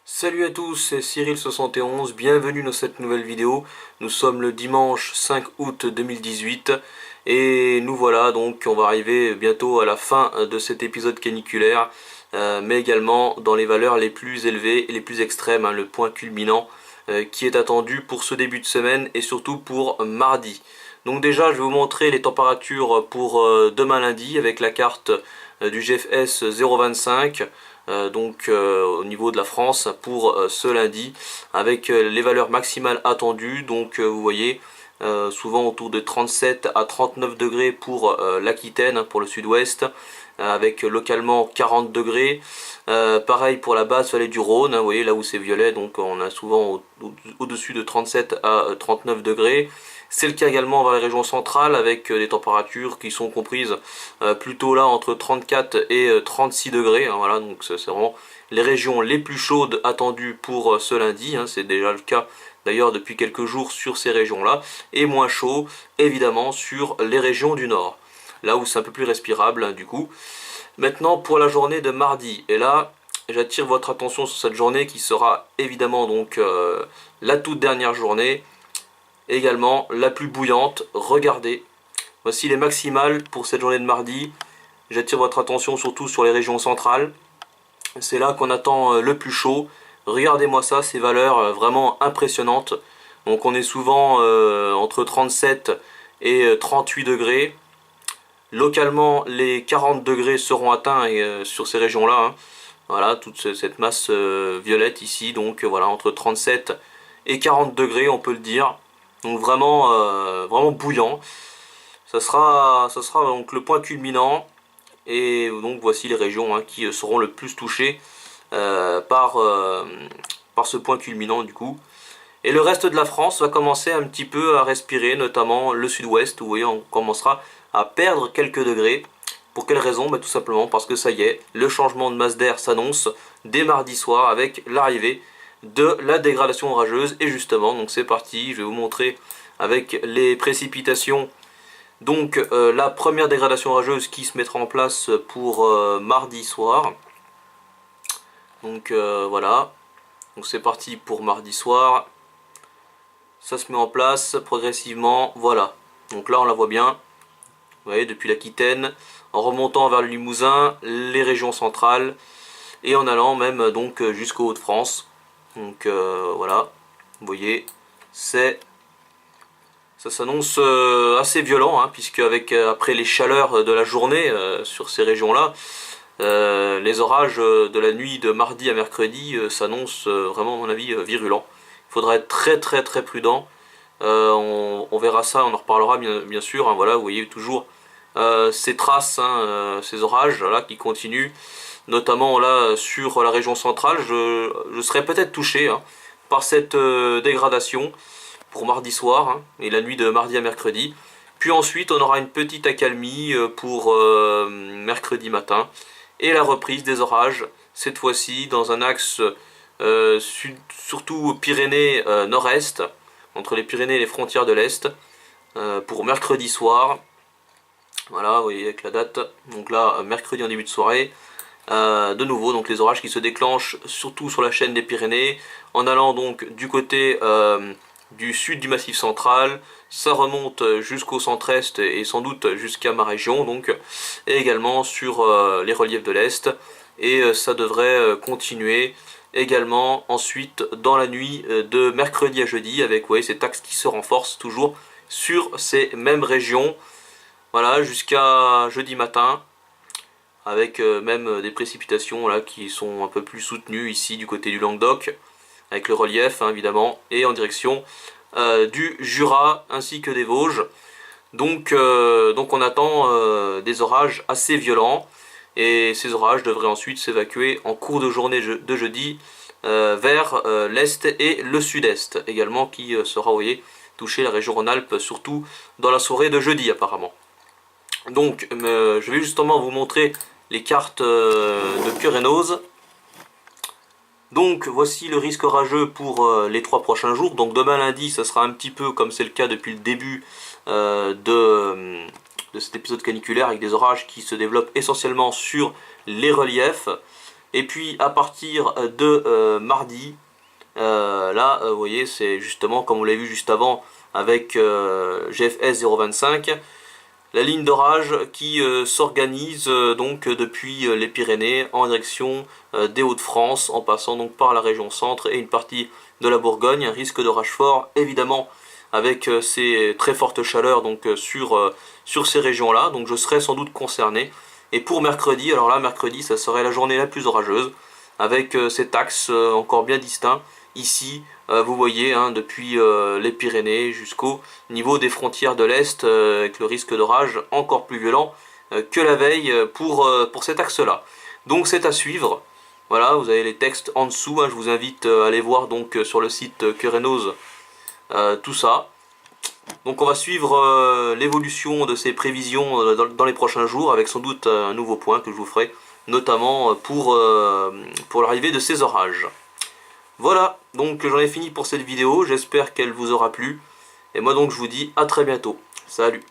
Salut à tous, c'est Cyril71, bienvenue dans cette nouvelle vidéo. Nous sommes le dimanche 5 août 2018 et nous voilà, donc on va arriver bientôt à la fin de cet épisode caniculaire, mais également dans les valeurs les plus élevées et les plus extrêmes, hein, le point culminant qui est attendu pour ce début de semaine et surtout pour mardi. Donc déjà je vais vous montrer les températures pour demain lundi avec la carte du GFS 025. Au niveau de la France pour ce lundi avec les valeurs maximales attendues. Donc vous voyez souvent autour de 37 à 39 degrés pour l'Aquitaine, pour le sud-ouest, avec localement 40 degrés. Pareil pour la basse vallée du Rhône, vous voyez là où c'est violet, donc on a souvent au-dessus de 37 à 39 degrés. C'est le cas également dans les régions centrales avec des températures qui sont comprises plutôt là entre 34 et 36 degrés. Hein, voilà, donc c'est vraiment les régions les plus chaudes attendues pour ce lundi. Hein, c'est déjà le cas d'ailleurs depuis quelques jours sur ces régions-là. Et moins chaud évidemment sur les régions du nord. Là où c'est un peu plus respirable hein, du coup. Maintenant pour la journée de mardi. Et là j'attire votre attention sur cette journée qui sera évidemment donc la toute dernière journée. Également la plus bouillante, regardez, voici les maximales pour cette journée de mardi. J'attire votre attention surtout sur les régions centrales, c'est là qu'on attend le plus chaud. Regardez-moi ça, ces valeurs vraiment impressionnantes. Donc on est souvent entre 37 et 38 degrés. Localement les 40 degrés seront atteints sur ces régions là, hein. Voilà, toute cette masse violette ici, donc voilà, entre 37 et 40 degrés on peut le dire. Donc vraiment, vraiment bouillant. Ça sera donc le point culminant. Et donc voici les régions hein, qui seront le plus touchées par ce point culminant du coup. Et le reste de la France va commencer un petit peu à respirer, notamment le sud-ouest, où vous voyez on commencera à perdre quelques degrés. Pour quelle raison? Tout simplement parce que ça y est, le changement de masse d'air s'annonce dès mardi soir avec l'arrivée de la dégradation orageuse. Et justement, donc c'est parti, je vais vous montrer avec les précipitations. Donc la première dégradation orageuse qui se mettra en place pour mardi soir. Donc voilà, donc c'est parti pour mardi soir. Ça se met en place progressivement, voilà. Donc là on la voit bien, vous voyez, depuis l'Aquitaine, en remontant vers le Limousin, les régions centrales, et en allant même donc jusqu'aux Hauts-de-France. Donc voilà, vous voyez, ça s'annonce assez violent, hein, puisque après les chaleurs de la journée sur ces régions-là, les orages de la nuit de mardi à mercredi s'annoncent vraiment à mon avis virulents. Il faudra être très très très prudent. On verra ça, on en reparlera bien sûr. Hein, voilà, vous voyez toujours ces traces, hein, ces orages là qui continuent. Notamment là sur la région centrale, je serais peut-être touché hein, par cette dégradation pour mardi soir hein, et la nuit de mardi à mercredi. Puis ensuite on aura une petite accalmie pour mercredi matin et la reprise des orages, cette fois-ci dans un axe surtout Pyrénées nord-est, entre les Pyrénées et les frontières de l'Est, pour mercredi soir. Voilà, vous voyez avec la date, donc là mercredi en début de soirée. De nouveau donc les orages qui se déclenchent surtout sur la chaîne des Pyrénées en allant donc du côté du sud du massif central, ça remonte jusqu'au centre-est et sans doute jusqu'à ma région donc, et également sur les reliefs de l'Est, et ça devrait continuer également ensuite dans la nuit de mercredi à jeudi avec vous voyez, cet axe qui se renforce toujours sur ces mêmes régions, voilà, jusqu'à jeudi matin, avec même des précipitations là qui sont un peu plus soutenues ici du côté du Languedoc, avec le relief hein, évidemment, et en direction du Jura ainsi que des Vosges. Donc on attend des orages assez violents, et ces orages devraient ensuite s'évacuer en cours de journée de jeudi vers l'est et le sud-est également, qui sera, vous voyez, toucher la région Rhône-Alpes, surtout dans la soirée de jeudi apparemment. Donc je vais justement vous montrer les cartes de Pyrénées. Donc voici le risque orageux pour les 3 prochains jours. Donc demain lundi, ça sera un petit peu comme c'est le cas depuis le début de cet épisode caniculaire, avec des orages qui se développent essentiellement sur les reliefs. Et puis à partir de mardi, là vous voyez c'est justement comme vous l'avez vu juste avant avec GFS 025, la ligne d'orage qui s'organise donc depuis les Pyrénées en direction des Hauts-de-France, en passant donc par la région centre et une partie de la Bourgogne. Un risque d'orage fort évidemment avec ces très fortes chaleurs donc sur ces régions-là, donc je serai sans doute concerné. Et pour mercredi, alors là mercredi ça serait la journée la plus orageuse, avec cet axe encore bien distinct. Ici, vous voyez, hein, depuis les Pyrénées jusqu'au niveau des frontières de l'Est, avec le risque d'orage encore plus violent que la veille pour cet axe-là. Donc c'est à suivre. Voilà, vous avez les textes en dessous, hein, je vous invite à aller voir donc sur le site Kerenoz tout ça. Donc on va suivre l'évolution de ces prévisions dans les prochains jours, avec sans doute un nouveau point que je vous ferai, notamment pour l'arrivée de ces orages. Voilà, donc j'en ai fini pour cette vidéo, j'espère qu'elle vous aura plu. Et moi donc je vous dis à très bientôt. Salut!